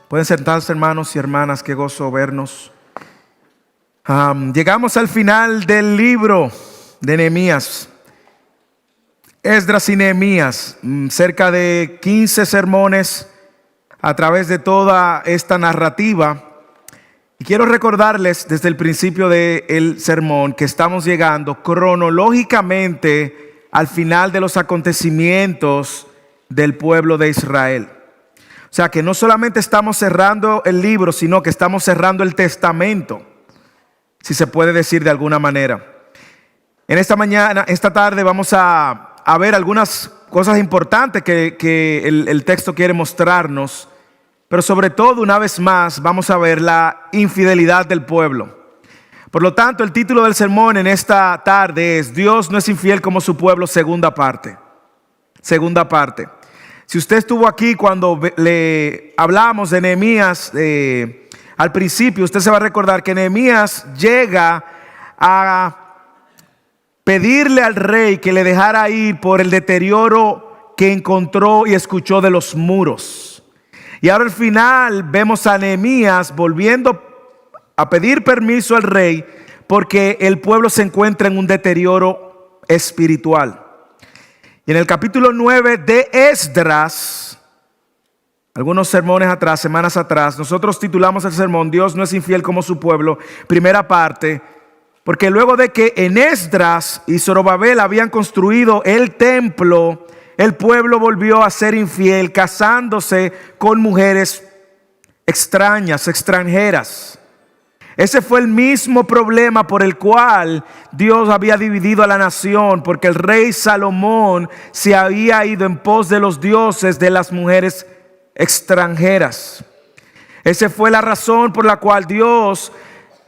Pueden sentarse, hermanos y hermanas, qué gozo vernos. Llegamos al final del libro de Nehemías. Esdras y Nehemías, cerca de 15 sermones a través de toda esta narrativa. Y quiero recordarles desde el principio del sermón que estamos llegando cronológicamente al final de los acontecimientos del pueblo de Israel. O sea que no solamente estamos cerrando el libro, sino que estamos cerrando el testamento, si se puede decir de alguna manera. En esta tarde vamos a ver algunas cosas importantes que el texto quiere mostrarnos, pero sobre todo, una vez más, vamos a ver la infidelidad del pueblo. Por lo tanto, el título del sermón en esta tarde es Dios no es infiel como su pueblo, segunda parte. Segunda parte. Si usted estuvo aquí cuando le hablamos de Nehemías al principio, usted se va a recordar que Nehemías llega a pedirle al rey que le dejara ir por el deterioro que encontró y escuchó de los muros. Y ahora al final vemos a Nehemías volviendo a pedir permiso al rey porque el pueblo se encuentra en un deterioro espiritual. Y en el capítulo 9 de Esdras, algunos sermones atrás, semanas atrás, nosotros titulamos el sermón Dios no es infiel como su pueblo, primera parte, porque luego de que en Esdras y Zorobabel habían construido el templo, el pueblo volvió a ser infiel, casándose con mujeres extrañas, extranjeras. Ese fue el mismo problema por el cual Dios había dividido a la nación, porque el rey Salomón se había ido en pos de los dioses de las mujeres extranjeras. Esa fue la razón por la cual Dios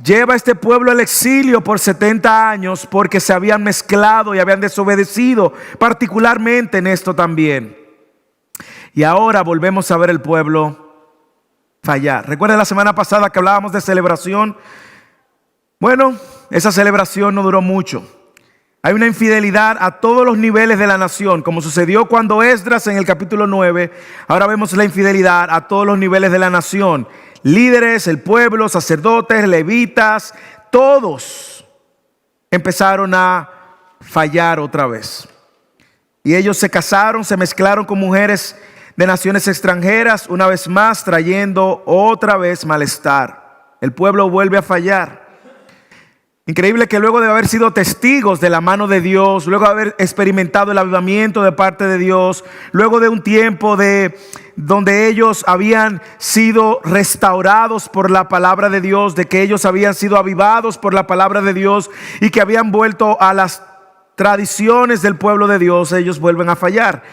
lleva a este pueblo al exilio por 70 años, porque se habían mezclado y habían desobedecido, particularmente en esto también. Y ahora volvemos a ver el pueblo fallar. ¿Recuerda la semana pasada que hablábamos de celebración? Bueno, esa celebración no duró mucho. Hay una infidelidad a todos los niveles de la nación, como sucedió cuando Esdras en el capítulo 9. Ahora vemos la infidelidad a todos los niveles de la nación. Líderes, el pueblo, sacerdotes, levitas, todos empezaron a fallar otra vez. Y ellos se casaron, se mezclaron con mujeres de naciones extranjeras, una vez más trayendo otra vez malestar. El pueblo vuelve a fallar. Increíble que luego de haber sido testigos de la mano de Dios, luego de haber experimentado el avivamiento de parte de Dios, luego de un tiempo donde ellos habían sido restaurados por la palabra de Dios, de que ellos habían sido avivados por la palabra de Dios y que habían vuelto a las tradiciones del pueblo de Dios, ellos vuelven a fallar.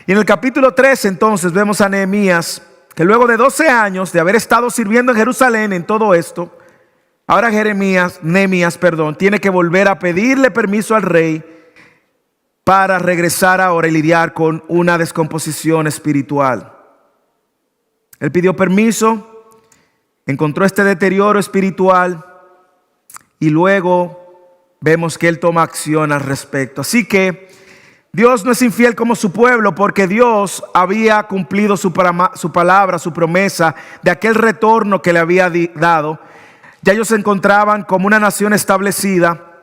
Y en el capítulo 3 entonces vemos a Nehemías, que luego de 12 años de haber estado sirviendo en Jerusalén en todo esto, ahora Nehemías, tiene que volver a pedirle permiso al rey para regresar ahora y lidiar con una descomposición espiritual. Él pidió permiso, encontró este deterioro espiritual y luego vemos que él toma acción al respecto. Así que Dios no es infiel como su pueblo, porque Dios había cumplido su palabra, su promesa de aquel retorno que le había dado. Ya ellos se encontraban como una nación establecida,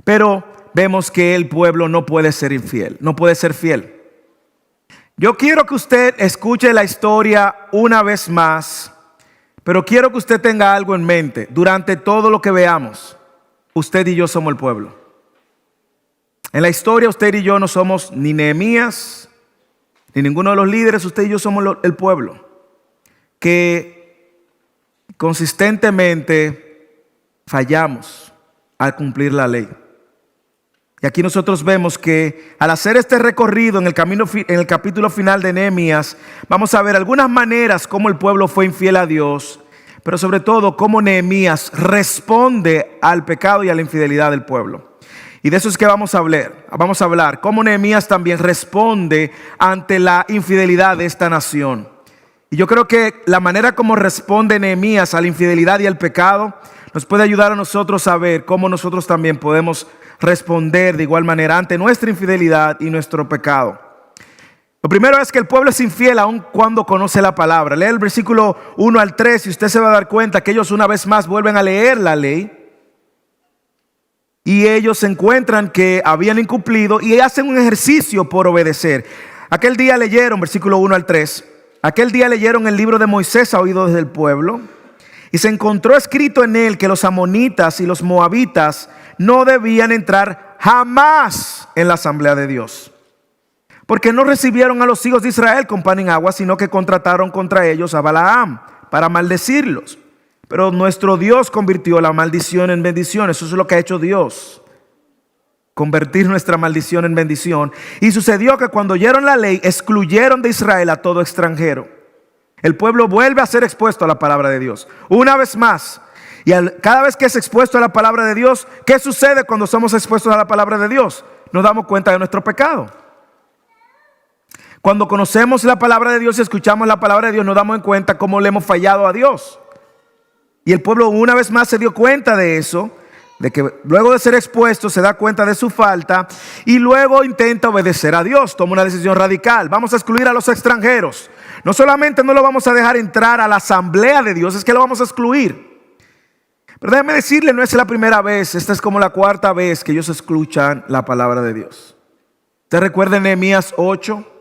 pero vemos que el pueblo no puede ser infiel, no puede ser fiel. Yo quiero que usted escuche la historia una vez más, pero quiero que usted tenga algo en mente. Durante todo lo que veamos, usted y yo somos el pueblo. En la historia usted y yo no somos ni Nehemías, ni ninguno de los líderes. Usted y yo somos el pueblo que consistentemente fallamos al cumplir la ley. Y aquí nosotros vemos que al hacer este recorrido en el capítulo final de Nehemías, vamos a ver algunas maneras como el pueblo fue infiel a Dios, pero sobre todo cómo Nehemías responde al pecado y a la infidelidad del pueblo. Y de eso es que vamos a hablar, cómo Nehemías también responde ante la infidelidad de esta nación. Y yo creo que la manera como responde Nehemías a la infidelidad y al pecado nos puede ayudar a nosotros a ver cómo nosotros también podemos responder de igual manera ante nuestra infidelidad y nuestro pecado. Lo primero es que el pueblo es infiel aun cuando conoce la palabra. Lee el versículo 1 al 3 y usted se va a dar cuenta que ellos una vez más vuelven a leer la ley. Y ellos se encuentran que habían incumplido y hacen un ejercicio por obedecer. Aquel día leyeron, versículo 1 al 3, aquel día leyeron el libro de Moisés a oídos del pueblo. Y se encontró escrito en él que los amonitas y los moabitas no debían entrar jamás en la asamblea de Dios, porque no recibieron a los hijos de Israel con pan en agua, sino que contrataron contra ellos a Balaam para maldecirlos. Pero nuestro Dios convirtió la maldición en bendición. Eso es lo que ha hecho Dios, convertir nuestra maldición en bendición. Y sucedió que cuando oyeron la ley, excluyeron de Israel a todo extranjero. El pueblo vuelve a ser expuesto a la palabra de Dios una vez más. Y cada vez que es expuesto a la palabra de Dios, ¿qué sucede cuando somos expuestos a la palabra de Dios? Nos damos cuenta de nuestro pecado. Cuando conocemos la palabra de Dios y escuchamos la palabra de Dios, nos damos cuenta cómo le hemos fallado a Dios. Y el pueblo una vez más se dio cuenta de eso, de que luego de ser expuesto se da cuenta de su falta y luego intenta obedecer a Dios. Toma una decisión radical: vamos a excluir a los extranjeros. No solamente no lo vamos a dejar entrar a la asamblea de Dios, es que lo vamos a excluir. Pero déjeme decirle, no es la primera vez, esta es como la cuarta vez que ellos escuchan la palabra de Dios. ¿Usted recuerda en Nehemías 8?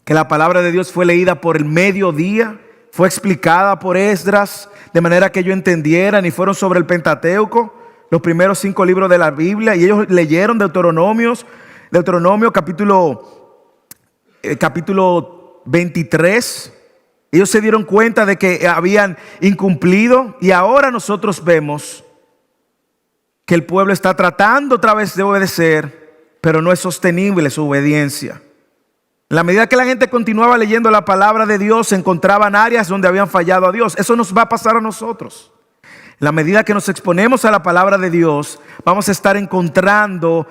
Que la palabra de Dios fue leída por el mediodía, fue explicada por Esdras de manera que ellos entendieran, y fueron sobre el Pentateuco, los primeros 5 libros de la Biblia, y ellos leyeron Deuteronomio capítulo 23. Ellos se dieron cuenta de que habían incumplido, y ahora nosotros vemos que el pueblo está tratando otra vez de obedecer, pero no es sostenible su obediencia. En la medida que la gente continuaba leyendo la palabra de Dios, se encontraban áreas donde habían fallado a Dios. Eso nos va a pasar a nosotros. En la medida que nos exponemos a la palabra de Dios, vamos a estar encontrando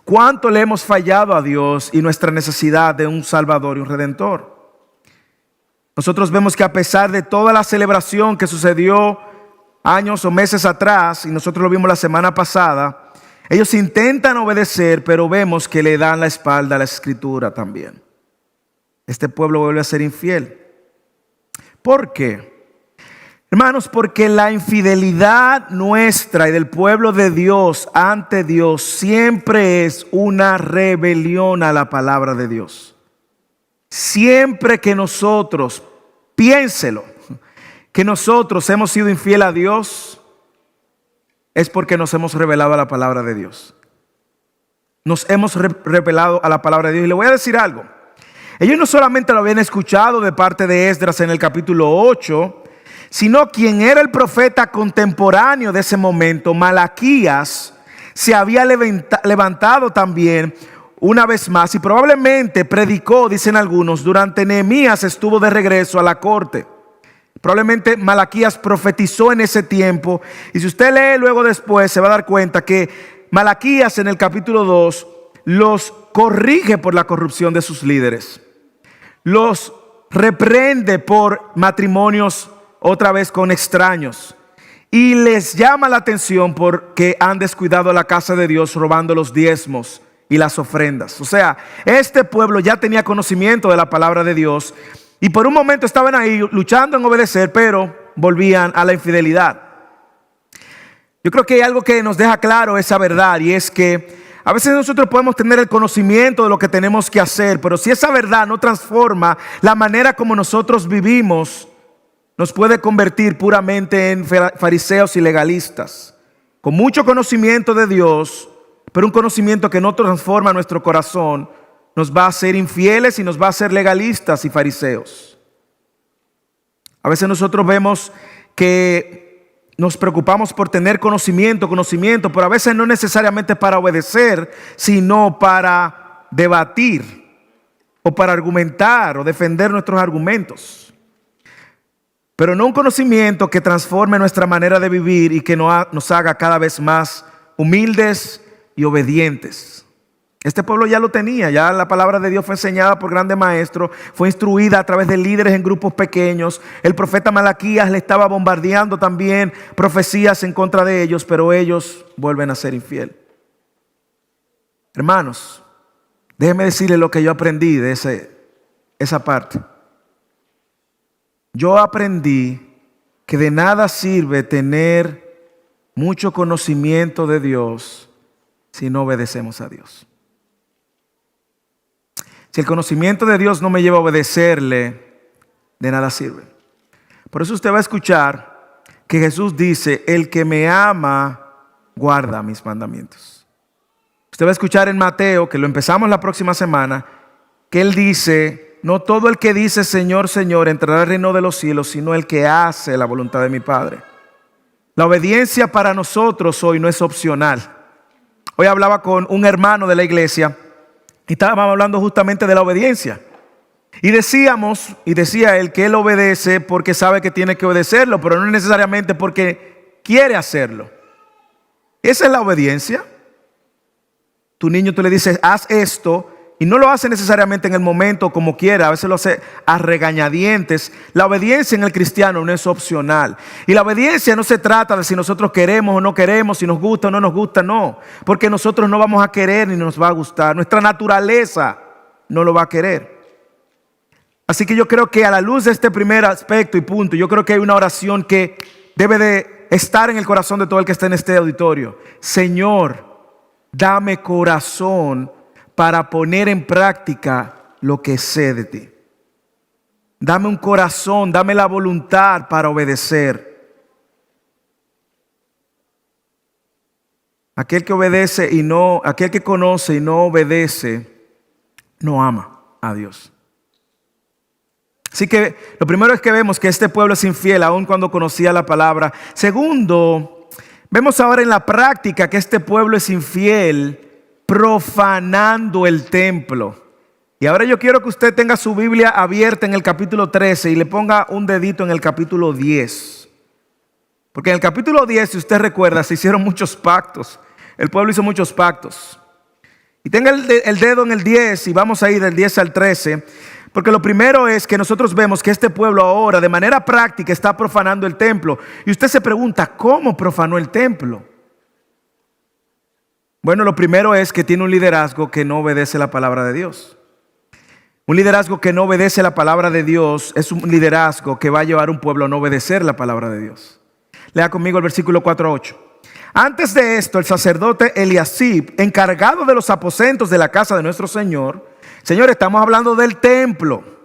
cuánto le hemos fallado a Dios y nuestra necesidad de un Salvador y un Redentor. Nosotros vemos que a pesar de toda la celebración que sucedió años o meses atrás, y nosotros lo vimos la semana pasada, ellos intentan obedecer, pero vemos que le dan la espalda a la Escritura también. Este pueblo vuelve a ser infiel. ¿Por qué? Hermanos, porque la infidelidad nuestra y del pueblo de Dios ante Dios siempre es una rebelión a la palabra de Dios. Siempre que nosotros, piénselo, que nosotros hemos sido infiel a Dios, es porque nos hemos rebelado a la palabra de Dios. Nos hemos rebelado a la palabra de Dios. Y le voy a decir algo. Ellos no solamente lo habían escuchado de parte de Esdras en el capítulo 8, sino quien era el profeta contemporáneo de ese momento, Malaquías, se había levantado también una vez más y probablemente predicó, dicen algunos, durante Nehemías estuvo de regreso a la corte. Probablemente Malaquías profetizó en ese tiempo, y si usted lee luego después se va a dar cuenta que Malaquías en el capítulo 2 los corrige por la corrupción de sus líderes, los reprende por matrimonios otra vez con extraños y les llama la atención porque han descuidado la casa de Dios robando los diezmos y las ofrendas. O sea, este pueblo ya tenía conocimiento de la palabra de Dios y por un momento estaban ahí luchando en obedecer, pero volvían a la infidelidad. Yo creo que hay algo que nos deja claro esa verdad, y es que a veces nosotros podemos tener el conocimiento de lo que tenemos que hacer, pero si esa verdad no transforma la manera como nosotros vivimos, nos puede convertir puramente en fariseos y legalistas, con mucho conocimiento de Dios, pero un conocimiento que no transforma nuestro corazón, nos va a hacer infieles y nos va a hacer legalistas y fariseos. A veces nosotros vemos que nos preocupamos por tener conocimiento, pero a veces no necesariamente para obedecer, sino para debatir o para argumentar o defender nuestros argumentos. Pero no un conocimiento que transforme nuestra manera de vivir y que nos haga cada vez más humildes y obedientes. Este pueblo ya lo tenía, ya la palabra de Dios fue enseñada por grandes maestros, fue instruida a través de líderes en grupos pequeños. El profeta Malaquías le estaba bombardeando también profecías en contra de ellos, pero ellos vuelven a ser infiel. Hermanos, déjenme decirles lo que yo aprendí de esa parte. Yo aprendí que de nada sirve tener mucho conocimiento de Dios si no obedecemos a Dios. Si el conocimiento de Dios no me lleva a obedecerle, de nada sirve. Por eso usted va a escuchar que Jesús dice: el que me ama, guarda mis mandamientos. Usted va a escuchar en Mateo, que lo empezamos la próxima semana, que Él dice: no todo el que dice Señor, Señor entrará al reino de los cielos, sino el que hace la voluntad de mi Padre. La obediencia para nosotros hoy no es opcional. Hoy hablaba con un hermano de la iglesia y estábamos hablando justamente de la obediencia. Y decía él que él obedece porque sabe que tiene que obedecerlo, pero no necesariamente porque quiere hacerlo. Esa es la obediencia. Tu niño, tú le dices: haz esto, y no lo hace necesariamente en el momento como quiera, a veces lo hace a regañadientes. La obediencia en el cristiano no es opcional. Y la obediencia no se trata de si nosotros queremos o no queremos, si nos gusta o no nos gusta, no. Porque nosotros no vamos a querer ni nos va a gustar. Nuestra naturaleza no lo va a querer. Así que yo creo que a la luz de este primer aspecto y punto, yo creo que hay una oración que debe de estar en el corazón de todo el que está en este auditorio. Señor, dame corazón para poner en práctica lo que sé de ti. Dame un corazón, dame la voluntad para obedecer. Aquel que obedece y no, aquel que conoce y no obedece, no ama a Dios. Así que lo primero es que vemos que este pueblo es infiel aun cuando conocía la palabra. Segundo, vemos ahora en la práctica que este pueblo es infiel profanando el templo. Y ahora yo quiero que usted tenga su Biblia abierta en el capítulo 13 y le ponga un dedito en el capítulo 10. Porque en el capítulo 10, si usted recuerda, se hicieron muchos pactos. El pueblo hizo muchos pactos. Y tenga el dedo en el 10 y vamos a ir del 10 al 13. Porque lo primero es que nosotros vemos que este pueblo ahora de manera práctica está profanando el templo. Y usted se pregunta, ¿cómo profanó el templo? Bueno, lo primero es que tiene un liderazgo que no obedece la palabra de Dios. Un liderazgo que no obedece la palabra de Dios es un liderazgo que va a llevar a un pueblo a no obedecer la palabra de Dios. Lea conmigo el versículo 4 a 8. Antes de esto, el sacerdote Eliasib, encargado de los aposentos de la casa de nuestro Señor. Señor, estamos hablando del templo.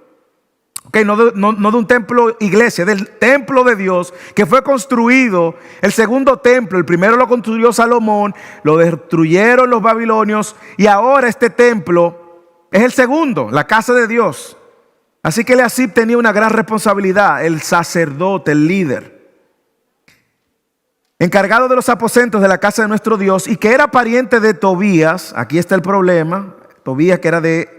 Okay, no de un templo iglesia, del templo de Dios que fue construido, el segundo templo. El primero lo construyó Salomón, lo destruyeron los babilonios y ahora este templo es el segundo, la casa de Dios. Así que Eliasib tenía una gran responsabilidad, el sacerdote, el líder, encargado de los aposentos de la casa de nuestro Dios y que era pariente de Tobías. Aquí está el problema. Tobías, que era de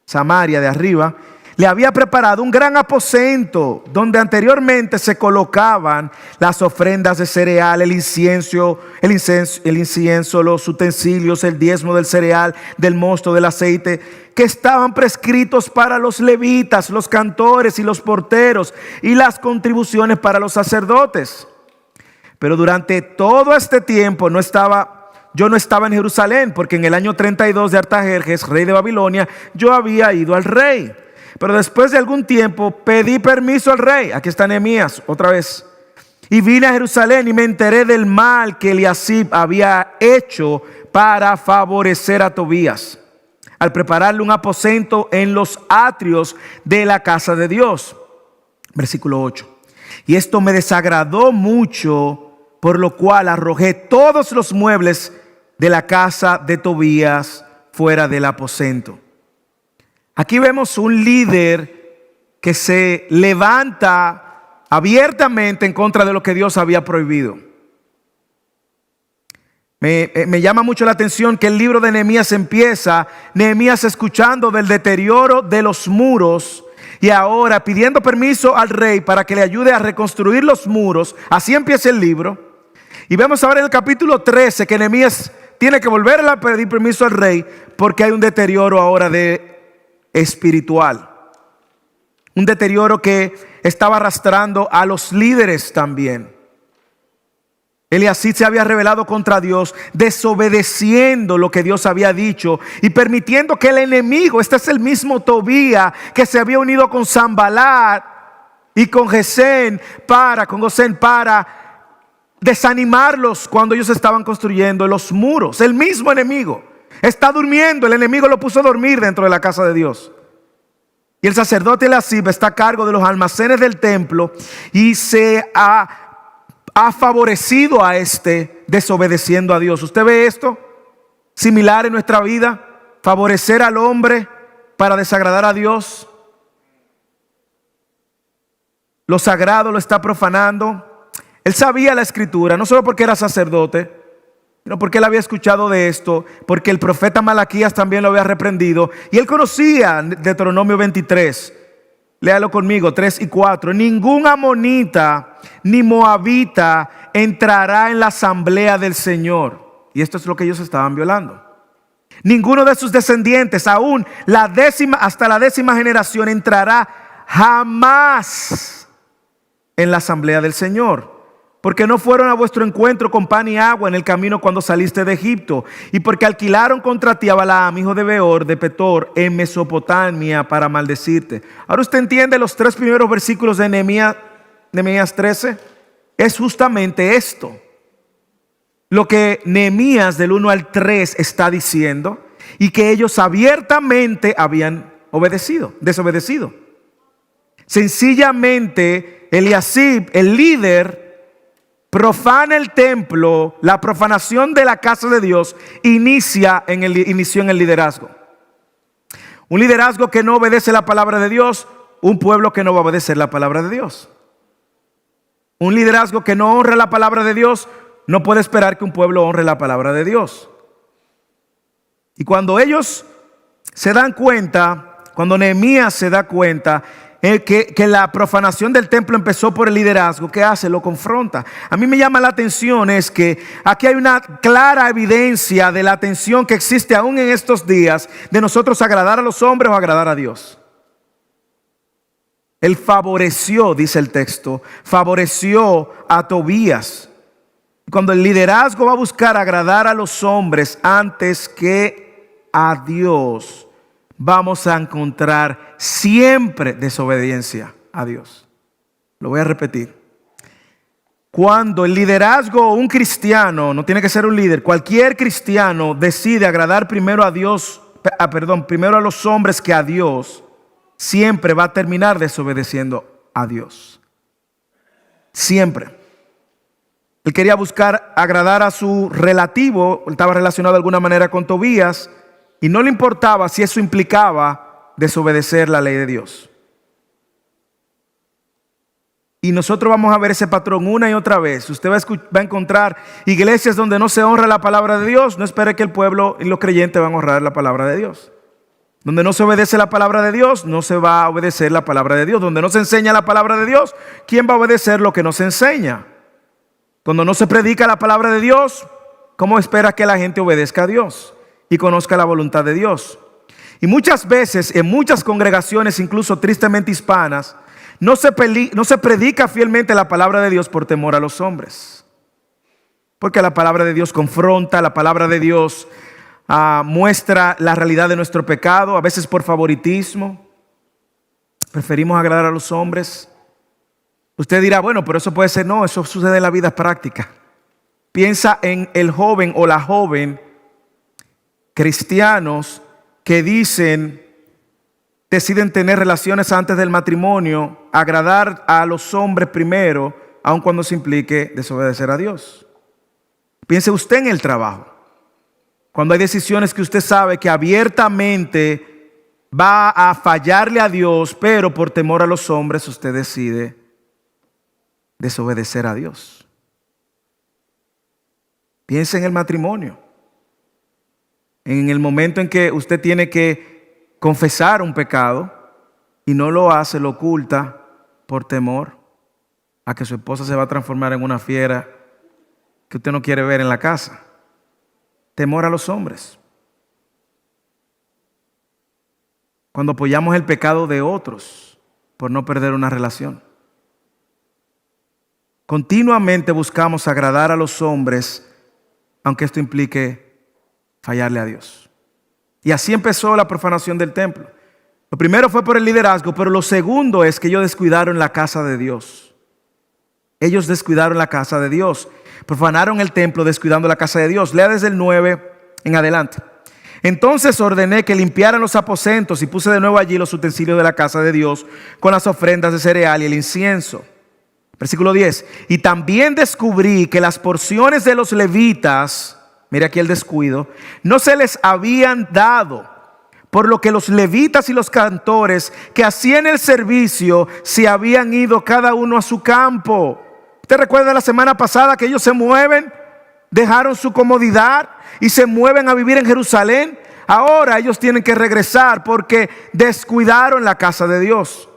Samaria, de arriba, le había preparado un gran aposento donde anteriormente se colocaban las ofrendas de cereal, el incienso, los utensilios, el diezmo del cereal, del mosto, del aceite, que estaban prescritos para los levitas, los cantores y los porteros, y las contribuciones para los sacerdotes. Pero durante todo este tiempo yo no estaba en Jerusalén, porque en el año 32 de Artajerjes, rey de Babilonia, yo había ido al rey. Pero después de algún tiempo pedí permiso al rey. Aquí está Nehemías otra vez. Y vine a Jerusalén y me enteré del mal que Eliasib había hecho para favorecer a Tobías, al prepararle un aposento en los atrios de la casa de Dios. Versículo 8. Y esto me desagradó mucho, por lo cual arrojé todos los muebles de la casa de Tobías fuera del aposento. Aquí vemos un líder que se levanta abiertamente en contra de lo que Dios había prohibido. Me llama mucho la atención que el libro de Nehemías empieza, Nehemías escuchando del deterioro de los muros y ahora pidiendo permiso al rey para que le ayude a reconstruir los muros. Así empieza el libro. Y vemos ahora en el capítulo 13 que Nehemías tiene que volver a pedir permiso al rey porque hay un deterioro ahora espiritual. Un deterioro que estaba arrastrando a los líderes también. Eliasib se había rebelado contra Dios, desobedeciendo lo que Dios había dicho y permitiendo que el enemigo, este es el mismo Tobía que se había unido con Sanballat y con Gesén para desanimarlos cuando ellos estaban construyendo los muros. El mismo enemigo está durmiendo, el enemigo lo puso a dormir dentro de la casa de Dios. Y el sacerdote Eliasib está a cargo de los almacenes del templo y se ha favorecido a este desobedeciendo a Dios. ¿Usted ve esto similar en nuestra vida? Favorecer al hombre para desagradar a Dios. Lo sagrado lo está profanando. Él sabía la escritura, no solo porque era sacerdote, sino porque él había escuchado de esto, porque el profeta Malaquías también lo había reprendido. Y él conocía Deuteronomio 23. Léalo conmigo, 3 y 4. Ningún amonita ni moabita entrará en la asamblea del Señor. Y esto es lo que ellos estaban violando. Ninguno de sus descendientes, aún hasta la 10ª generación, entrará jamás en la asamblea del Señor. Porque no fueron a vuestro encuentro con pan y agua en el camino cuando saliste de Egipto, y porque alquilaron contra ti a Balaam, hijo de Beor, de Petor, en Mesopotamia, para maldecirte. Ahora usted entiende los 3 primeros versículos de Nehemías 13. Es justamente esto lo que Nehemías del 1 al 3 está diciendo, y que ellos abiertamente habían desobedecido. Sencillamente Eliasib, el líder, profana el templo. La profanación de la casa de Dios inició en el liderazgo. Un liderazgo que no obedece la palabra de Dios, un pueblo que no va a obedecer la palabra de Dios. Un liderazgo que no honra la palabra de Dios, no puede esperar que un pueblo honre la palabra de Dios. Y cuando ellos se dan cuenta, cuando Nehemías se da cuenta que la profanación del templo empezó por el liderazgo, ¿qué hace? Lo confronta. A mí me llama la atención es que aquí hay una clara evidencia de la tensión que existe aún en estos días de nosotros agradar a los hombres o agradar a Dios. Él favoreció, dice el texto, favoreció a Tobías. Cuando el liderazgo va a buscar agradar a los hombres antes que a Dios, vamos a encontrar siempre desobediencia a Dios. Lo voy a repetir. Cuando el liderazgo, un cristiano, no tiene que ser un líder, cualquier cristiano decide agradar primero a Dios, primero a los hombres que a Dios, siempre va a terminar desobedeciendo a Dios. Siempre. Él quería buscar agradar a su relativo, él estaba relacionado de alguna manera con Tobías, y no le importaba si eso implicaba desobedecer la ley de Dios. Y nosotros vamos a ver ese patrón una y otra vez. Usted va a encontrar iglesias donde no se honra la palabra de Dios. No espere que el pueblo y los creyentes van a honrar la palabra de Dios. Donde no se obedece la palabra de Dios, no se va a obedecer la palabra de Dios. Donde no se enseña la palabra de Dios, ¿quién va a obedecer lo que no se enseña? Cuando no se predica la palabra de Dios, ¿cómo espera que la gente obedezca a Dios y conozca la voluntad de Dios? Y muchas veces en muchas congregaciones, incluso tristemente hispanas, no se predica fielmente la palabra de Dios por temor a los hombres. Porque la palabra de Dios confronta, la palabra de Dios muestra la realidad de nuestro pecado, a veces por favoritismo. Preferimos agradar a los hombres. Usted dirá, bueno, pero eso puede ser, no, eso sucede en la vida práctica. Piensa en el joven o la joven cristianos que deciden tener relaciones antes del matrimonio, agradar a los hombres primero, aun cuando se implique desobedecer a Dios. Piense usted en el trabajo. Cuando hay decisiones que usted sabe que abiertamente va a fallarle a Dios, pero por temor a los hombres usted decide desobedecer a Dios. Piense en el matrimonio. En el momento en que usted tiene que confesar un pecado y no lo hace, lo oculta por temor a que su esposa se va a transformar en una fiera que usted no quiere ver en la casa. Temor a los hombres. Cuando apoyamos el pecado de otros por no perder una relación. Continuamente buscamos agradar a los hombres, aunque esto implique fallarle a Dios. Y así empezó la profanación del templo. Lo primero fue por el liderazgo, pero lo segundo es que ellos descuidaron la casa de Dios. Ellos descuidaron la casa de Dios. Profanaron el templo descuidando la casa de Dios. Lea desde el 9 en adelante. Entonces ordené que limpiaran los aposentos y puse de nuevo allí los utensilios de la casa de Dios con las ofrendas de cereal y el incienso. Versículo 10. Y también descubrí que las porciones de los levitas, mira aquí el descuido, no se les habían dado, por lo que los levitas y los cantores que hacían el servicio se habían ido cada uno a su campo. ¿Usted recuerda la semana pasada que ellos se mueven? Dejaron su comodidad y se mueven a vivir en Jerusalén. Ahora ellos tienen que regresar porque descuidaron la casa de Dios.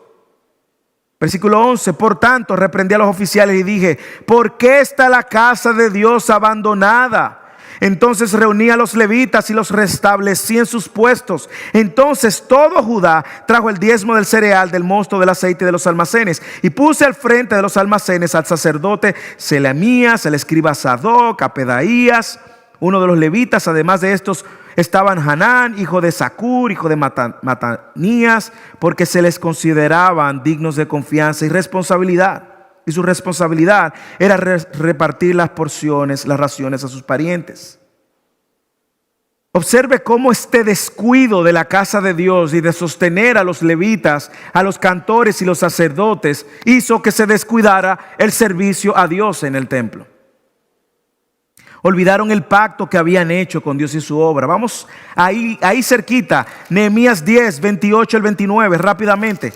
Versículo 11. Por tanto, reprendí a los oficiales y dije: ¿por qué está la casa de Dios abandonada? Entonces reuní a los levitas y los restablecí en sus puestos. Entonces todo Judá trajo el diezmo del cereal, del mosto, del aceite y de los almacenes. Y puse al frente de los almacenes al sacerdote Selemías, al escriba Sadoc, a Pedaías, uno de los levitas. Además de estos estaban Hanán, hijo de Zacur, hijo de Matanías, porque se les consideraban dignos de confianza y responsabilidad. Y su responsabilidad era repartir las porciones, las raciones a sus parientes. Observe cómo este descuido de la casa de Dios y de sostener a los levitas, a los cantores y los sacerdotes hizo que se descuidara el servicio a Dios en el templo. Olvidaron el pacto que habían hecho con Dios y su obra. Vamos ahí cerquita, Nehemías 10, 28 al 29, rápidamente.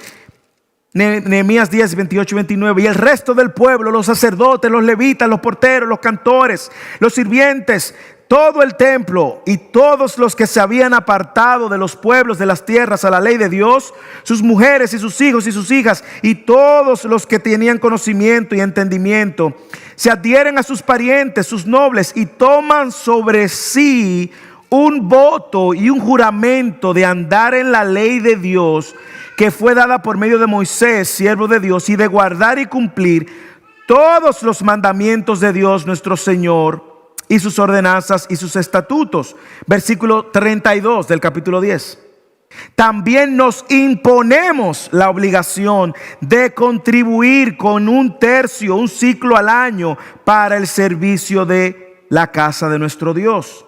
Nehemías 10, 28 y 29. Y el resto del pueblo, los sacerdotes, los levitas, los porteros, los cantores, los sirvientes, todo el templo y todos los que se habían apartado de los pueblos de las tierras a la ley de Dios, sus mujeres y sus hijos y sus hijas y todos los que tenían conocimiento y entendimiento, se adhieren a sus parientes, sus nobles, y toman sobre sí un voto y un juramento de andar en la ley de Dios que fue dada por medio de Moisés, siervo de Dios, y de guardar y cumplir todos los mandamientos de Dios nuestro Señor y sus ordenanzas y sus estatutos. Versículo 32 del capítulo 10. También nos imponemos la obligación de contribuir con 1/3, un ciclo al año, para el servicio de la casa de nuestro Dios.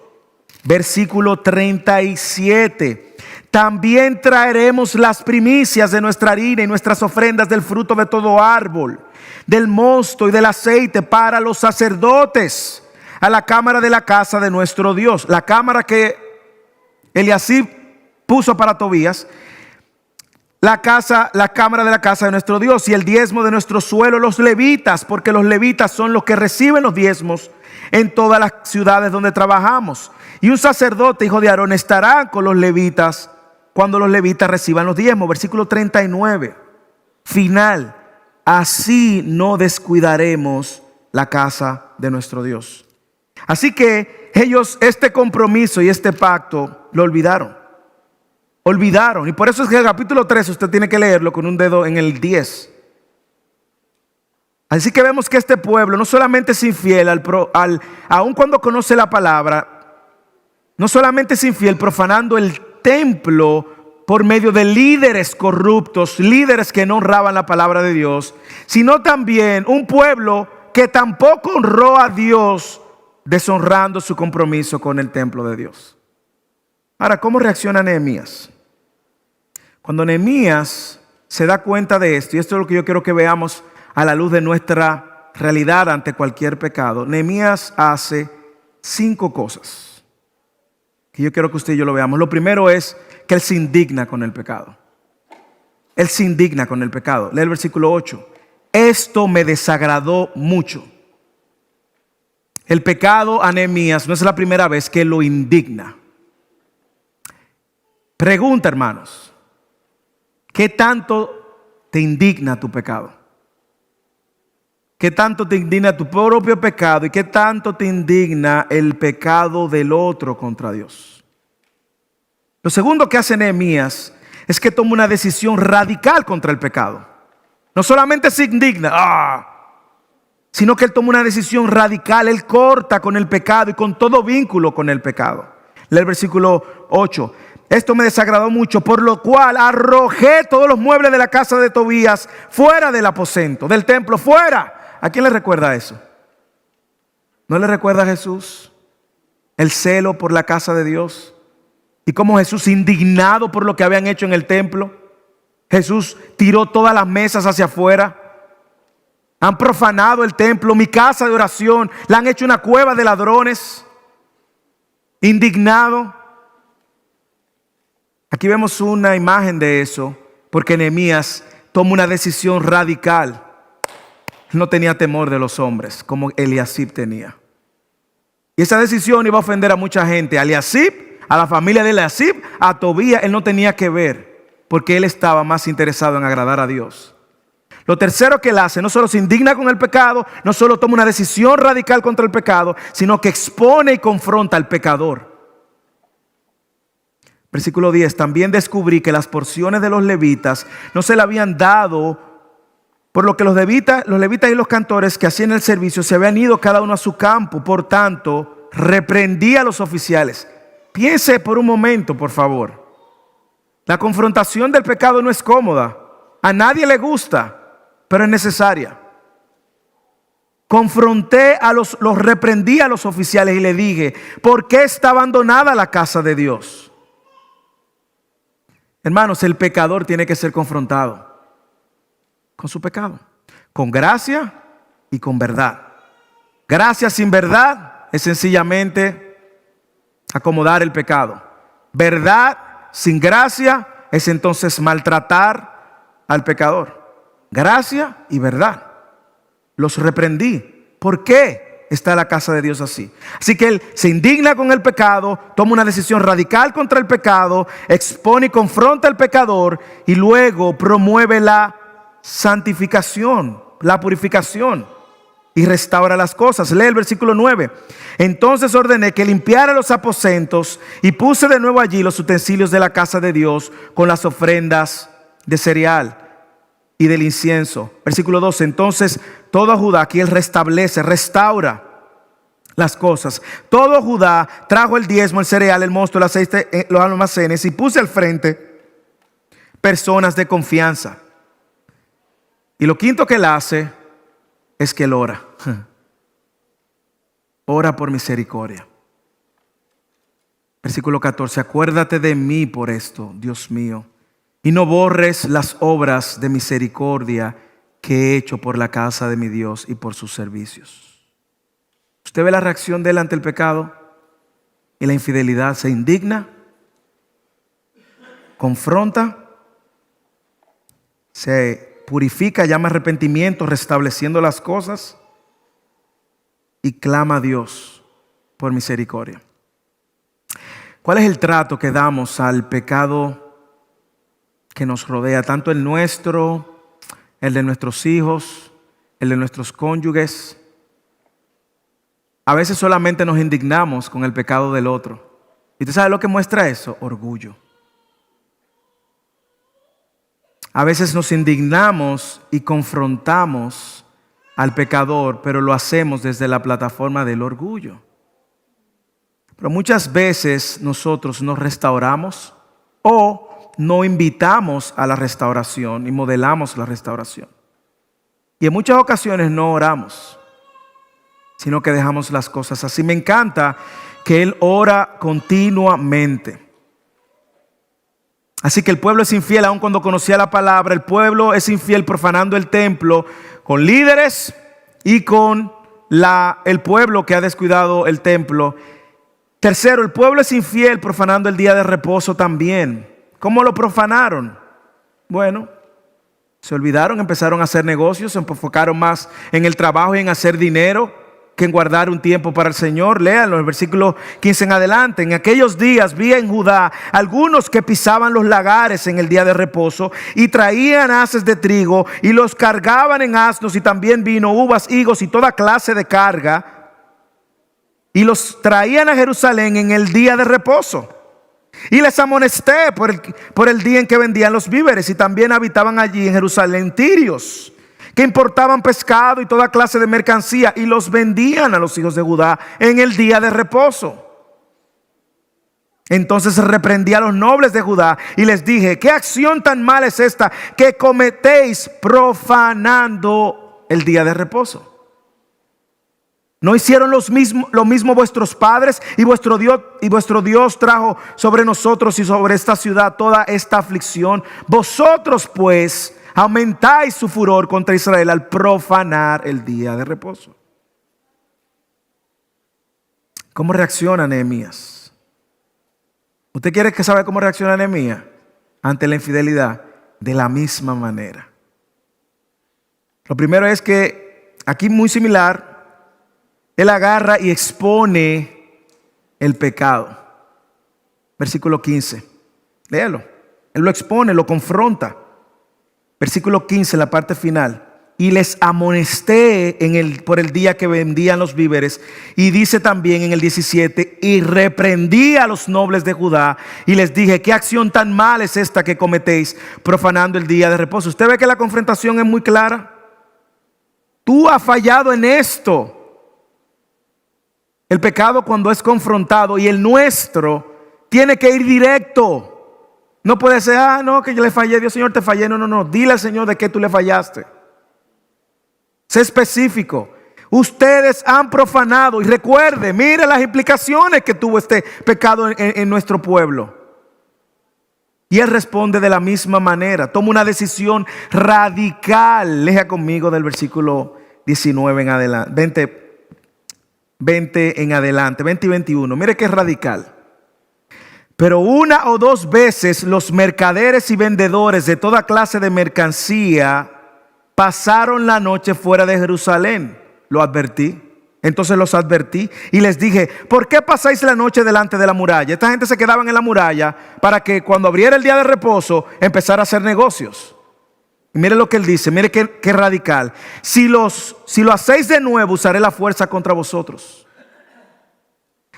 Versículo 37. También traeremos las primicias de nuestra harina y nuestras ofrendas del fruto de todo árbol, del mosto y del aceite para los sacerdotes, a la cámara de la casa de nuestro Dios. La cámara que Eliasib puso para Tobías, la cámara de la casa de nuestro Dios, y el diezmo de nuestro suelo, los levitas, porque los levitas son los que reciben los diezmos en todas las ciudades donde trabajamos. Y un sacerdote, hijo de Aarón, estará con los levitas cuando los levitas reciban los diezmos. Versículo 39, final. Así no descuidaremos la casa de nuestro Dios. Así que ellos este compromiso y este pacto lo olvidaron. Y por eso es que el capítulo 3 usted tiene que leerlo con un dedo en el 10. Así que vemos que este pueblo no solamente es infiel aun cuando conoce la palabra, no solamente es infiel profanando el templo por medio de líderes corruptos, líderes que no honraban la palabra de Dios, sino también un pueblo que tampoco honró a Dios, deshonrando su compromiso con el templo de Dios. Ahora, ¿cómo reacciona Nehemías? Cuando Nehemías se da cuenta de esto, y esto es lo que yo quiero que veamos a la luz de nuestra realidad ante cualquier pecado, Nehemías hace 5 cosas que yo quiero que usted y yo lo veamos. Lo primero es que él se indigna con el pecado. Él se indigna con el pecado. Lee el versículo 8. Esto me desagradó mucho. El pecado a Nehemías no es la primera vez que lo indigna. Pregunta, hermanos, ¿qué tanto te indigna tu pecado? ¿Qué tanto te indigna tu propio pecado y qué tanto te indigna el pecado del otro contra Dios? Lo segundo que hace Nehemías es que toma una decisión radical contra el pecado. No solamente se indigna, sino que Él toma una decisión radical. Él corta con el pecado y con todo vínculo con el pecado. Lee el versículo 8. Esto me desagradó mucho, por lo cual arrojé todos los muebles de la casa de Tobías fuera del aposento, del templo, fuera. ¿A quién le recuerda eso? ¿No le recuerda a Jesús el celo por la casa de Dios? Y cómo Jesús, indignado por lo que habían hecho en el templo, Jesús tiró todas las mesas hacia afuera. Han profanado el templo, mi casa de oración, la han hecho una cueva de ladrones. Indignado. Aquí vemos una imagen de eso, porque Nehemías toma una decisión radical. No tenía temor de los hombres, como Eliasib tenía. Y esa decisión iba a ofender a mucha gente. A Eliasib, a la familia de Eliasib, a Tobías, él no tenía que ver, porque él estaba más interesado en agradar a Dios. Lo tercero que él hace, no solo se indigna con el pecado, no solo toma una decisión radical contra el pecado, sino que expone y confronta al pecador. Versículo 10, también descubrí que las porciones de los levitas no se le habían dado, por lo que los levitas y los cantores que hacían el servicio se habían ido cada uno a su campo. Por tanto, reprendí a los oficiales. Piense por un momento, por favor. La confrontación del pecado no es cómoda. A nadie le gusta, pero es necesaria. Los reprendí a los oficiales y le dije, ¿por qué está abandonada la casa de Dios? Hermanos, el pecador tiene que ser confrontado con su pecado, con gracia y con verdad. Gracia sin verdad es sencillamente acomodar el pecado. Verdad sin gracia es entonces maltratar al pecador. Gracia y verdad. Los reprendí. ¿Por qué está la casa de Dios así? Así que él se indigna con el pecado, toma una decisión radical contra el pecado, expone y confronta al pecador y luego promueve la santificación, la purificación y restaura las cosas. Lee el versículo 9. Entonces ordené que limpiara los aposentos y puse de nuevo allí los utensilios de la casa de Dios con las ofrendas de cereal y del incienso. Versículo 12. Entonces todo Judá, aquí él restablece, restaura las cosas. Todo Judá trajo el diezmo, el cereal, el mosto, el aceite, los almacenes, y puse al frente personas de confianza. Y lo quinto que él hace es que él ora. Ora por misericordia. Versículo 14. Acuérdate de mí por esto, Dios mío, y no borres las obras de misericordia que he hecho por la casa de mi Dios y por sus servicios. Usted ve la reacción de él ante el pecado y la infidelidad. Se indigna, confronta, se purifica, llama arrepentimiento, restableciendo las cosas, y clama a Dios por misericordia. ¿Cuál es el trato que damos al pecado que nos rodea? Tanto el nuestro, el de nuestros hijos, el de nuestros cónyuges. A veces solamente nos indignamos con el pecado del otro. ¿Y usted sabe lo que muestra eso? Orgullo. A veces nos indignamos y confrontamos al pecador, pero lo hacemos desde la plataforma del orgullo. Pero muchas veces nosotros nos restauramos o no invitamos a la restauración y modelamos la restauración. Y en muchas ocasiones no oramos, sino que dejamos las cosas así. Me encanta que él ora continuamente. Así que el pueblo es infiel aun cuando conocía la palabra. El pueblo es infiel profanando el templo con líderes y con el pueblo que ha descuidado el templo. Tercero, el pueblo es infiel profanando el día de reposo también. ¿Cómo lo profanaron? Bueno, se olvidaron, empezaron a hacer negocios, se enfocaron más en el trabajo y en hacer dinero que en guardar un tiempo para el Señor. Léanlo, el versículo 15 en adelante. En aquellos días vi en Judá algunos que pisaban los lagares en el día de reposo y traían haces de trigo y los cargaban en asnos, y también vino, uvas, higos y toda clase de carga, y los traían a Jerusalén en el día de reposo. Y les amonesté por el día en que vendían los víveres, y también habitaban allí en Jerusalén tirios que importaban pescado y toda clase de mercancía y los vendían a los hijos de Judá en el día de reposo. Entonces reprendí a los nobles de Judá y les dije: ¿qué acción tan mala es esta que cometéis profanando el día de reposo? ¿No hicieron lo mismo vuestros padres? Y vuestro Dios trajo sobre nosotros y sobre esta ciudad toda esta aflicción. Vosotros pues aumentáis su furor contra Israel al profanar el día de reposo. ¿Cómo reacciona Nehemías? ¿Usted quiere que sabe cómo reacciona Nehemías ante la infidelidad? De la misma manera. Lo primero es que aquí, muy similar, él agarra y expone el pecado. Versículo 15. Léalo. Él lo expone, lo confronta. Versículo 15, la parte final. Y les amonesté por el día que vendían los víveres. Y dice también en el 17: y reprendí a los nobles de Judá y les dije: ¿qué acción tan mala es esta que cometéis profanando el día de reposo? Usted ve que la confrontación es muy clara. Tú has fallado en esto. El pecado, cuando es confrontado, y el nuestro tiene que ir directo. No puede ser: no, que yo le fallé, Dios, Señor, te fallé. No. Dile al Señor de qué tú le fallaste. Sé específico. Ustedes han profanado. Y recuerde, mire las implicaciones que tuvo este pecado en nuestro pueblo. Y él responde de la misma manera. Toma una decisión radical. Lea conmigo del versículo 19 en adelante. 20 en adelante, 20 y 21. Mire que es radical. Pero una o dos veces los mercaderes y vendedores de toda clase de mercancía pasaron la noche fuera de Jerusalén. Lo advertí. Entonces los advertí y les dije: ¿por qué pasáis la noche delante de la muralla? Esta gente se quedaban en la muralla para que cuando abriera el día de reposo empezara a hacer negocios. Y mire lo que él dice, mire qué radical. Si lo hacéis de nuevo, usaré la fuerza contra vosotros.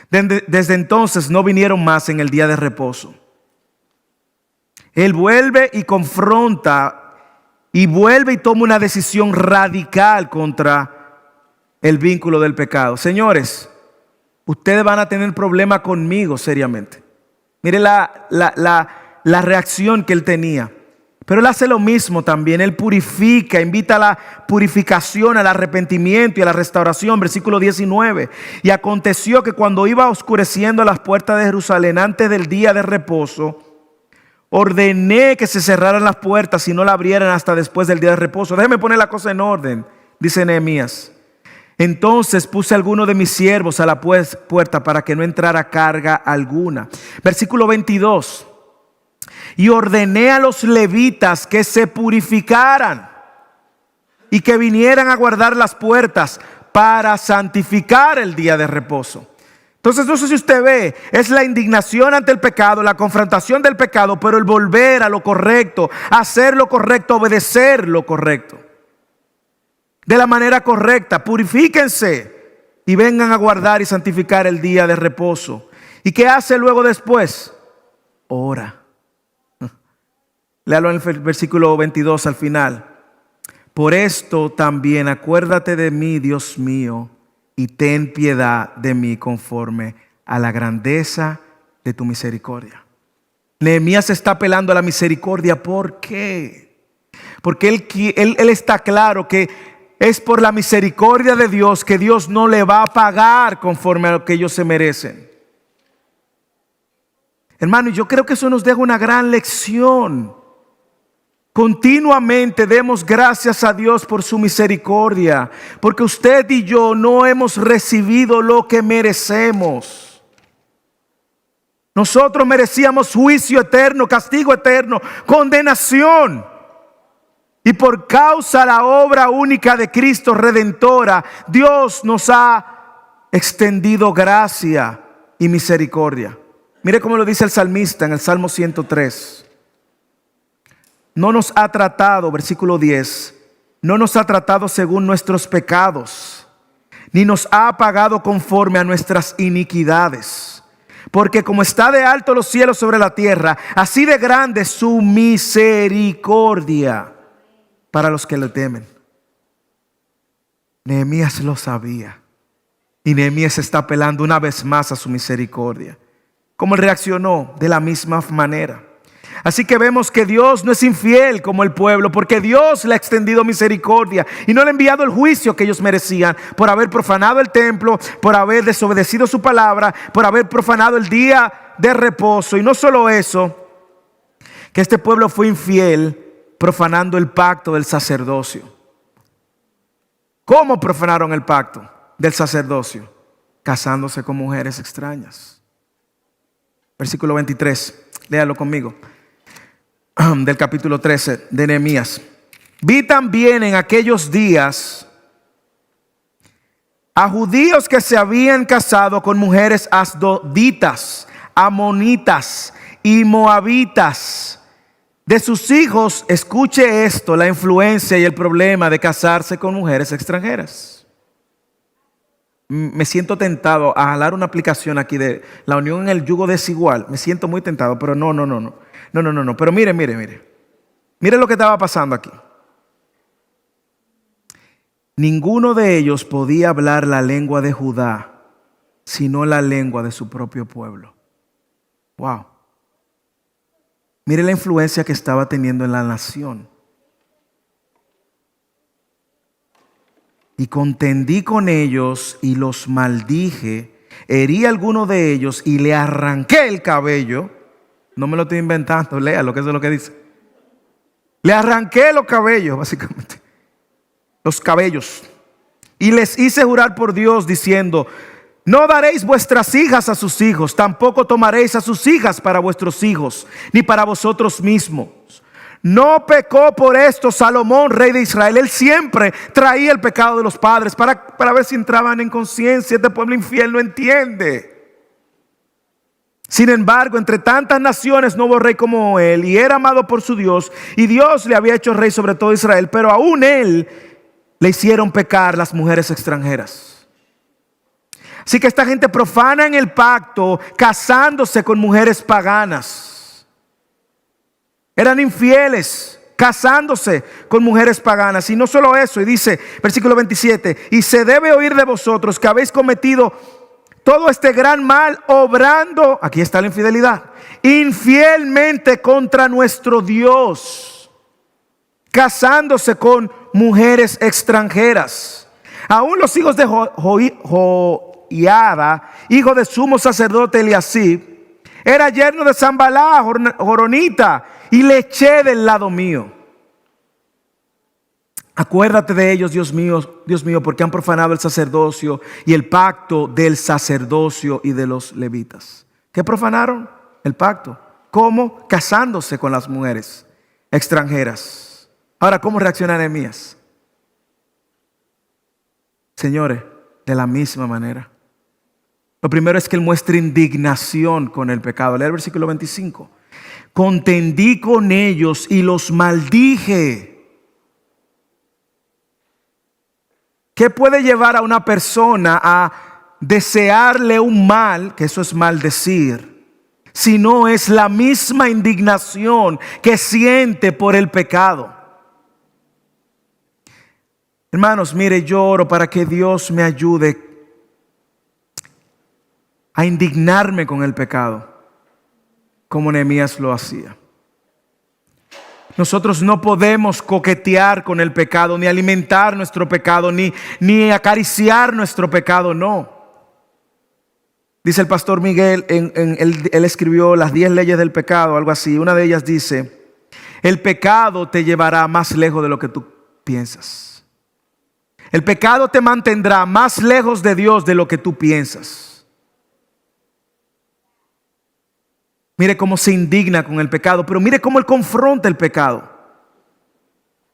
Desde entonces no vinieron más en el día de reposo. Él vuelve y confronta y vuelve y toma una decisión radical contra el vínculo del pecado. Señores, ustedes van a tener problemas conmigo seriamente. Mire la reacción que él tenía. Pero él hace lo mismo también. Él purifica, invita a la purificación, al arrepentimiento y a la restauración. Versículo 19. Y aconteció que cuando iba oscureciendo las puertas de Jerusalén antes del día de reposo, ordené que se cerraran las puertas y no la abrieran hasta después del día de reposo. Déjeme poner la cosa en orden, dice Nehemías. Entonces puse a alguno de mis siervos a la puerta para que no entrara carga alguna. Versículo 22. Y ordené a los levitas que se purificaran y que vinieran a guardar las puertas para santificar el día de reposo. Entonces, no sé si usted ve, es la indignación ante el pecado, la confrontación del pecado, pero el volver a lo correcto, hacer lo correcto, obedecer lo correcto. De la manera correcta, purifíquense y vengan a guardar y santificar el día de reposo. ¿Y qué hace luego después? Ora. Léalo en el versículo 22 al final. Por esto también acuérdate de mí, Dios mío, y ten piedad de mí conforme a la grandeza de tu misericordia. Nehemías está apelando a la misericordia. ¿Por qué? Porque él está claro que es por la misericordia de Dios que Dios no le va a pagar conforme a lo que ellos se merecen. Hermano, yo creo que eso nos deja una gran lección. Continuamente demos gracias a Dios por su misericordia, porque usted y yo no hemos recibido lo que merecemos. Nosotros merecíamos juicio eterno, castigo eterno, condenación. Y por causa de la obra única de Cristo redentora, Dios nos ha extendido gracia y misericordia. Mire cómo lo dice el salmista en el Salmo 103. No nos ha tratado, versículo 10, no nos ha tratado según nuestros pecados, ni nos ha pagado conforme a nuestras iniquidades. Porque como está de alto los cielos sobre la tierra, así de grande es su misericordia para los que le temen. Nehemías lo sabía. Y Nehemías está apelando una vez más a su misericordia. ¿Cómo reaccionó? De la misma manera. Así que vemos que Dios no es infiel como el pueblo, porque Dios le ha extendido misericordia y no le ha enviado el juicio que ellos merecían por haber profanado el templo, por haber desobedecido su palabra, por haber profanado el día de reposo. Y no solo eso, que este pueblo fue infiel profanando el pacto del sacerdocio. ¿Cómo profanaron el pacto del sacerdocio? Casándose con mujeres extrañas. Versículo 23, léalo conmigo, del capítulo 13 de Nehemías. Vi también en aquellos días a judíos que se habían casado con mujeres asdoditas, amonitas y moabitas. De sus hijos, escuche esto, la influencia y el problema de casarse con mujeres extranjeras. Me siento tentado a jalar una aplicación aquí de la unión en el yugo desigual. Me siento muy tentado, pero no. Pero mire. Mire lo que estaba pasando aquí. Ninguno de ellos podía hablar la lengua de Judá, sino la lengua de su propio pueblo. Wow. Mire la influencia que estaba teniendo en la nación. Y contendí con ellos y los maldije, herí a alguno de ellos y le arranqué el cabello. No me lo estoy inventando, lea lo que es lo que dice. Le arranqué los cabellos, básicamente. Los cabellos. Y les hice jurar por Dios diciendo: no daréis vuestras hijas a sus hijos, tampoco tomaréis a sus hijas para vuestros hijos, ni para vosotros mismos. No pecó por esto Salomón, rey de Israel. Él siempre traía el pecado de los padres para ver si entraban en conciencia. Este pueblo infiel no entiende. Sin embargo, entre tantas naciones no hubo rey como él, y era amado por su Dios, y Dios le había hecho rey sobre todo Israel, pero aún él le hicieron pecar las mujeres extranjeras. Así que esta gente profana en el pacto, casándose con mujeres paganas. Eran infieles, casándose con mujeres paganas. Y no solo eso, y dice, versículo 27, y se debe oír de vosotros que habéis cometido todo este gran mal, obrando, aquí está la infidelidad, infielmente contra nuestro Dios, casándose con mujeres extranjeras. Aún los hijos de Joiada, hijo de sumo sacerdote Eliasib, era yerno de Zambalá, Joronita, y le eché del lado mío. Acuérdate de ellos, Dios mío, porque han profanado el sacerdocio y el pacto del sacerdocio y de los levitas. ¿Qué profanaron? El pacto. ¿Cómo? Casándose con las mujeres extranjeras. Ahora, ¿cómo reacciona Nehemías? Señores, de la misma manera. Lo primero es que él muestra indignación con el pecado. Lea el versículo 25. Contendí con ellos y los maldije. ¿Qué puede llevar a una persona a desearle un mal, que eso es maldecir, si no es la misma indignación que siente por el pecado? Hermanos, mire, yo oro para que Dios me ayude a indignarme con el pecado, como Nehemías lo hacía. Nosotros no podemos coquetear con el pecado, ni alimentar nuestro pecado, ni acariciar nuestro pecado, no. Dice el pastor Miguel, él escribió las 10 leyes del pecado, algo así. Una de ellas dice: el pecado te llevará más lejos de lo que tú piensas. El pecado te mantendrá más lejos de Dios de lo que tú piensas. Mire cómo se indigna con el pecado, pero mire cómo él confronta el pecado.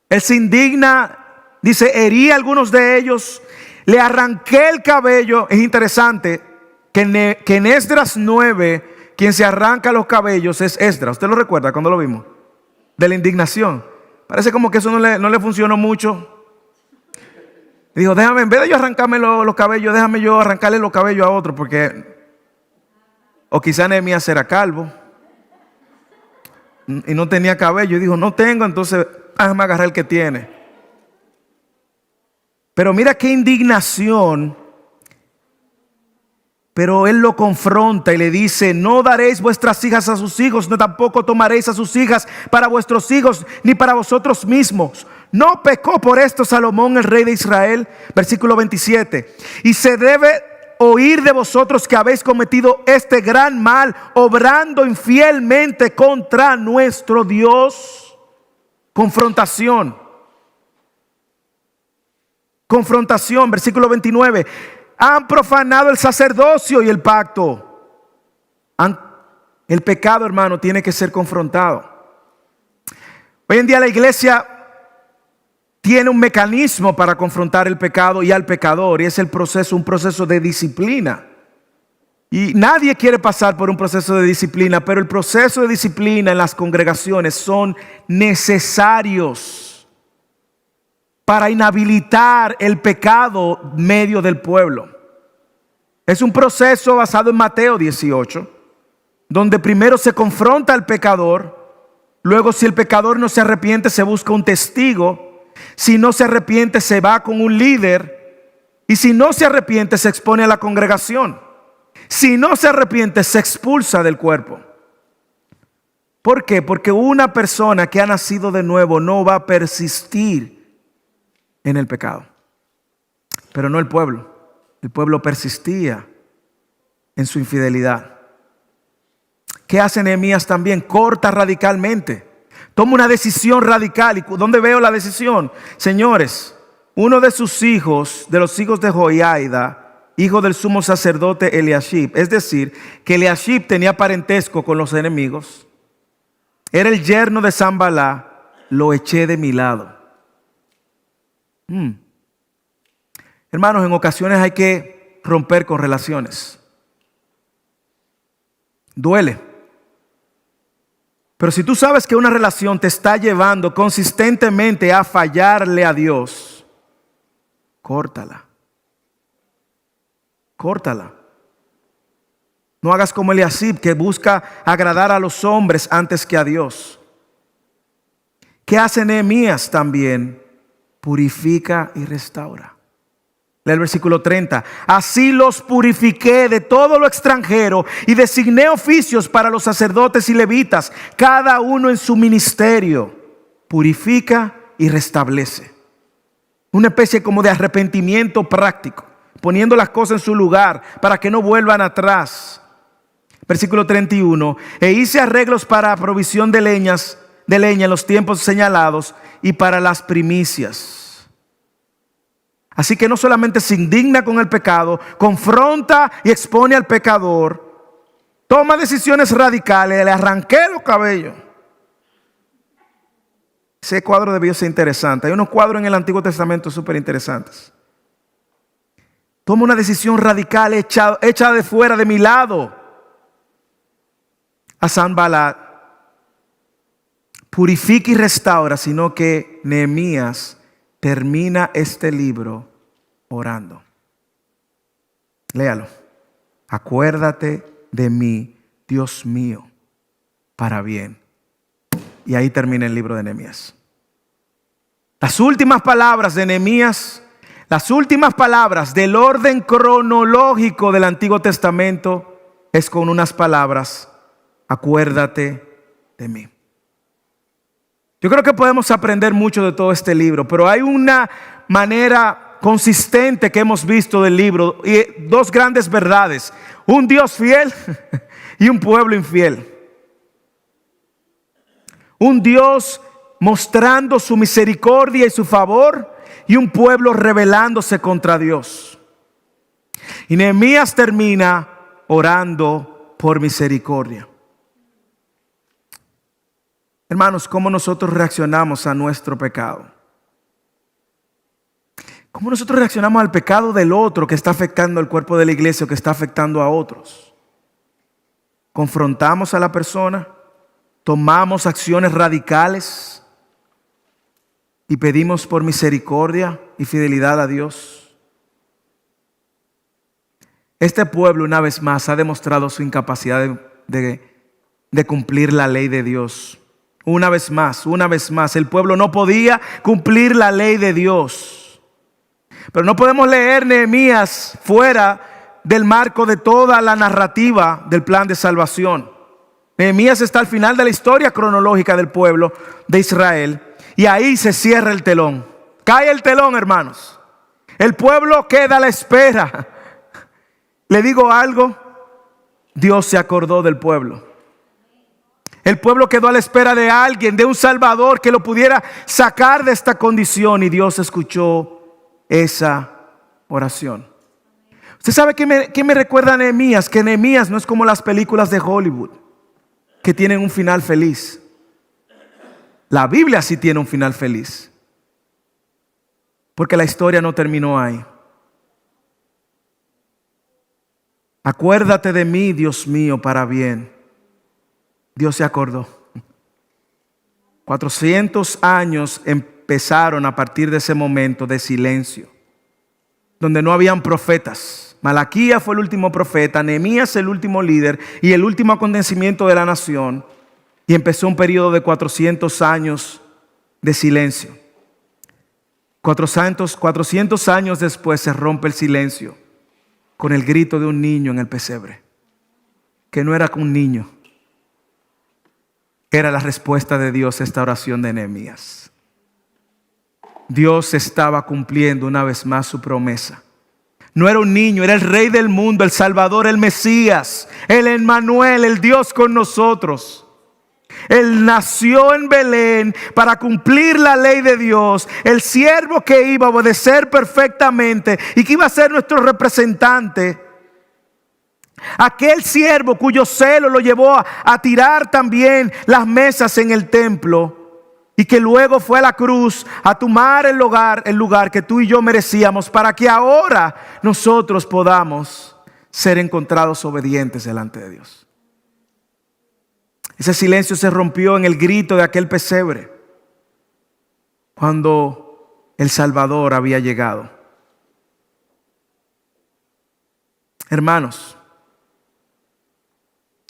Él se indigna, dice, herí a algunos de ellos, le arranqué el cabello. Es interesante que en Esdras 9, quien se arranca los cabellos es Esdras. ¿Usted lo recuerda cuando lo vimos? De la indignación. Parece como que eso no le funcionó mucho. Y dijo, déjame, en vez de yo arrancarme los cabellos, déjame yo arrancarle los cabellos a otro, porque... O quizá Nehemías era calvo y no tenía cabello. Y dijo, no tengo, entonces déjame agarrar el que tiene. Pero mira qué indignación. Pero él lo confronta y le dice: no daréis vuestras hijas a sus hijos, no tampoco tomaréis a sus hijas para vuestros hijos, ni para vosotros mismos. ¿No pecó por esto Salomón, el rey de Israel? Versículo 27. Y se debe oír de vosotros que habéis cometido este gran mal, obrando infielmente contra nuestro Dios. Confrontación. Confrontación, versículo 29. Han profanado el sacerdocio y el pacto. El pecado, hermano, tiene que ser confrontado. Hoy en día la iglesia tiene un mecanismo para confrontar el pecado y al pecador, y es un proceso de disciplina. Y nadie quiere pasar por un proceso de disciplina, pero el proceso de disciplina en las congregaciones son necesarios para inhabilitar el pecado medio del pueblo. Es un proceso basado en Mateo 18, donde primero se confronta al pecador, luego si el pecador no se arrepiente se busca un testigo, si no se arrepiente se va con un líder, y si no se arrepiente se expone a la congregación. Si no se arrepiente se expulsa del cuerpo. ¿Por qué? Porque una persona que ha nacido de nuevo no va a persistir en el pecado. Pero no el pueblo. El pueblo persistía en su infidelidad. ¿Qué hace Nehemías también? Corta radicalmente. Toma una decisión radical. ¿Y dónde veo la decisión? Señores, uno de sus hijos, de los hijos de Joiada, hijo del sumo sacerdote Eliashib, es decir, que Eliashib tenía parentesco con los enemigos, era el yerno de Sanbalá, lo eché de mi lado. Hermanos, en ocasiones hay que romper con relaciones. Duele. Pero si tú sabes que una relación te está llevando consistentemente a fallarle a Dios, córtala. Córtala. No hagas como Eliashib, que busca agradar a los hombres antes que a Dios. ¿Qué hace Nehemías también? Purifica y restaura. Lee el versículo 30. Así los purifiqué de todo lo extranjero y designé oficios para los sacerdotes y levitas, cada uno en su ministerio. Purifica y restablece. Una especie como de arrepentimiento práctico, poniendo las cosas en su lugar para que no vuelvan atrás. Versículo 31. E hice arreglos para provisión de leña en los tiempos señalados y para las primicias. Así que no solamente se indigna con el pecado, confronta y expone al pecador, toma decisiones radicales, le arranqué los cabellos. Ese cuadro debió ser interesante. Hay unos cuadros en el Antiguo Testamento súper interesantes. Toma una decisión radical, echa de fuera de mi lado a Sanballat. Purifica y restaura, sino que Nehemías termina este libro orando. Léalo. Acuérdate de mí, Dios mío, para bien. Y ahí termina el libro de Nehemías. Las últimas palabras de Nehemías, las últimas palabras del orden cronológico del Antiguo Testamento es con unas palabras: acuérdate de mí. Yo creo que podemos aprender mucho de todo este libro, pero hay una manera consistente que hemos visto del libro y dos grandes verdades: un Dios fiel y un pueblo infiel. Un Dios mostrando su misericordia y su favor y un pueblo rebelándose contra Dios. Y Nehemías termina orando por misericordia. Hermanos, ¿cómo nosotros reaccionamos a nuestro pecado? ¿Cómo nosotros reaccionamos al pecado del otro que está afectando al cuerpo de la iglesia o que está afectando a otros? ¿Confrontamos a la persona? ¿Tomamos acciones radicales? ¿Y pedimos por misericordia y fidelidad a Dios? Este pueblo, una vez más, ha demostrado su incapacidad de cumplir la ley de Dios. Una vez más, el pueblo no podía cumplir la ley de Dios. Pero no podemos leer Nehemías fuera del marco de toda la narrativa del plan de salvación. Nehemías está al final de la historia cronológica del pueblo de Israel y ahí se cierra el telón. Cae el telón, hermanos. El pueblo queda a la espera. Le digo algo, Dios se acordó del pueblo. El pueblo quedó a la espera de alguien, de un Salvador que lo pudiera sacar de esta condición, y Dios escuchó esa oración. ¿Usted sabe qué me recuerda a Nehemías? Que Nehemías no es como las películas de Hollywood, que tienen un final feliz. La Biblia sí tiene un final feliz, porque la historia no terminó ahí. Acuérdate de mí, Dios mío, para bien. Dios se acordó. 400 años empezaron a partir de ese momento de silencio, donde no habían profetas. Malaquías fue el último profeta, Nehemías el último líder y el último acontecimiento de la nación. Y empezó un periodo de 400 años de silencio. 400 años después se rompe el silencio con el grito de un niño en el pesebre, que no era un niño, era la respuesta de Dios a esta oración de Nehemías. Dios estaba cumpliendo una vez más su promesa. No era un niño, era el Rey del mundo, el Salvador, el Mesías, el Emmanuel, el Dios con nosotros. Él nació en Belén para cumplir la ley de Dios, el siervo que iba a obedecer perfectamente y que iba a ser nuestro representante. Aquel siervo cuyo celo lo llevó a tirar también las mesas en el templo, y que luego fue a la cruz a tomar el lugar que tú y yo merecíamos, para que ahora nosotros podamos ser encontrados obedientes delante de Dios. Ese silencio se rompió en el grito de aquel pesebre, cuando el Salvador había llegado. Hermanos,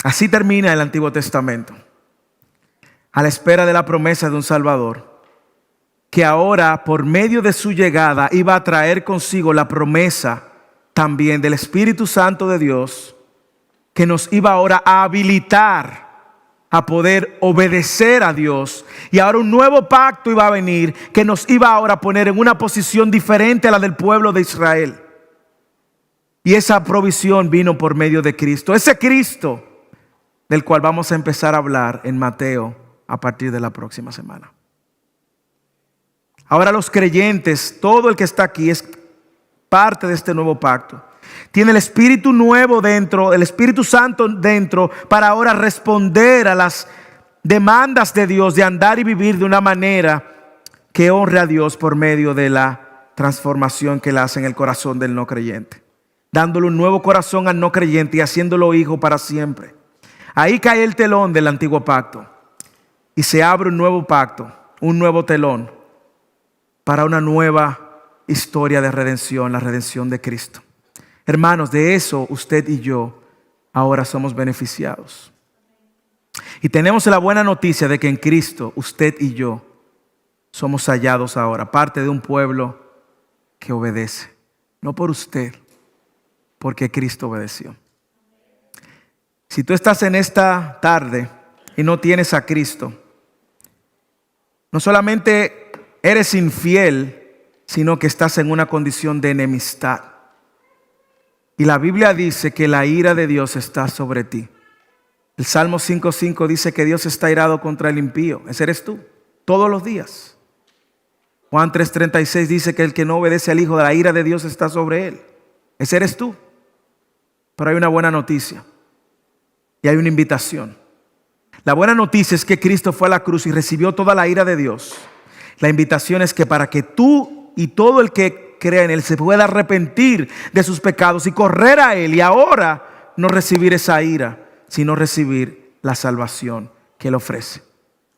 así termina el Antiguo Testamento, a la espera de la promesa de un Salvador, que ahora por medio de su llegada iba a traer consigo la promesa también del Espíritu Santo de Dios, que nos iba ahora a habilitar a poder obedecer a Dios. Y ahora un nuevo pacto iba a venir, que nos iba ahora a poner en una posición diferente a la del pueblo de Israel. Y esa provisión vino por medio de Cristo, ese Cristo del cual vamos a empezar a hablar en Mateo a partir de la próxima semana. Ahora los creyentes, todo el que está aquí es parte de este nuevo pacto. Tiene el Espíritu nuevo dentro, el Espíritu Santo dentro, para ahora responder a las demandas de Dios de andar y vivir de una manera que honre a Dios por medio de la transformación que Él hace en el corazón del no creyente, dándole un nuevo corazón al no creyente y haciéndolo hijo para siempre. Ahí cae el telón del antiguo pacto y se abre un nuevo pacto, un nuevo telón para una nueva historia de redención, la redención de Cristo. Hermanos, de eso usted y yo ahora somos beneficiados. Y tenemos la buena noticia de que en Cristo usted y yo somos hallados ahora, parte de un pueblo que obedece. No por usted, porque Cristo obedeció. Si tú estás en esta tarde y no tienes a Cristo, no solamente eres infiel, sino que estás en una condición de enemistad. Y la Biblia dice que la ira de Dios está sobre ti. El Salmo 5:5 dice que Dios está irado contra el impío. Ese eres tú, todos los días. Juan 3:36 dice que el que no obedece al Hijo, de la ira de Dios está sobre él. Ese eres tú. Pero hay una buena noticia y hay una invitación. La buena noticia es que Cristo fue a la cruz y recibió toda la ira de Dios. La invitación es que para que tú y todo el que crea en Él se pueda arrepentir de sus pecados y correr a Él, y ahora no recibir esa ira, sino recibir la salvación que Él ofrece,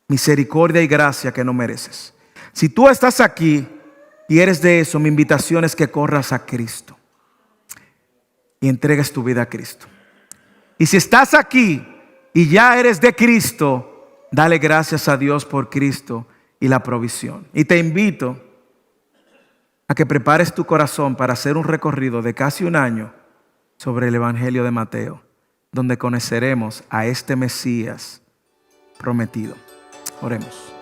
misericordia y gracia que no mereces. Si tú estás aquí y eres de eso, mi invitación es que corras a Cristo y entregues tu vida a Cristo. Y si estás aquí y ya eres de Cristo, dale gracias a Dios por Cristo y la provisión. Y te invito a que prepares tu corazón para hacer un recorrido de casi un año sobre el Evangelio de Mateo, donde conoceremos a este Mesías prometido. Oremos.